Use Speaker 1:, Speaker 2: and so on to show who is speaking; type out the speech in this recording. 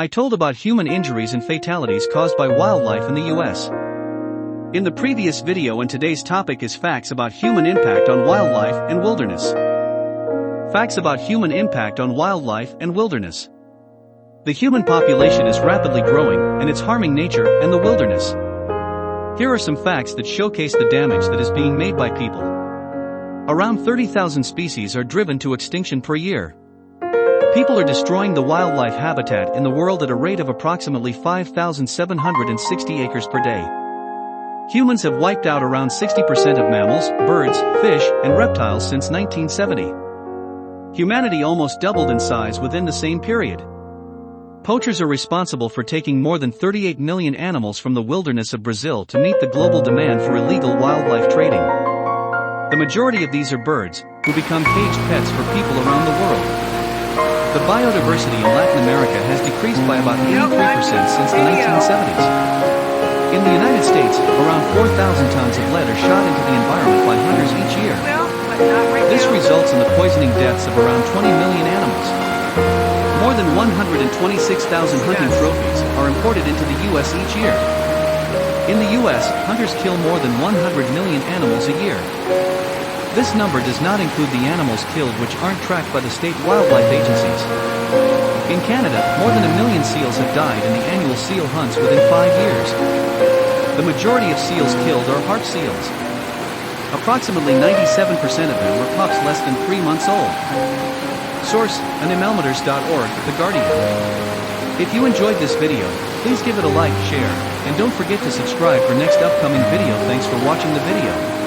Speaker 1: I told about human injuries and fatalities caused by wildlife in the US. In the previous video, and today's topic is facts about human impact on wildlife and wilderness. Facts about human impact on wildlife and wilderness. The human population is rapidly growing, and it's harming nature and the wilderness. Here are some facts that showcase the damage that is being made by people. Around 30,000 species are driven to extinction per year. People are destroying the wildlife habitat in the world at a rate of approximately 5,760 acres per day. Humans have wiped out around 60% of mammals, birds, fish, and reptiles since 1970. Humanity almost doubled in size within the same period. Poachers are responsible for taking more than 38 million animals from the wilderness of Brazil to meet the global demand for illegal wildlife trading. The majority of these are birds, who become caged pets for people around the world. The biodiversity in Latin America has decreased by about 83% since the 1970s. In the United States, around 4,000 tons of lead are shot into the environment by hunters each year. This results in the poisoning deaths of around 20 million animals. More than 126,000 hunting trophies are imported into the U.S. each year. In the U.S., hunters kill more than 100 million animals a year. This number does not include the animals killed which aren't tracked by the state wildlife agencies. In Canada, more than 1 million seals have died in the annual seal hunts within 5 years. The majority of seals killed are harp seals. Approximately 97% of them are pups less than 3 months old. Source: animalmatters.org, The Guardian. If you enjoyed this video, please give it a like, share, and don't forget to subscribe for next upcoming video. Thanks for watching the video.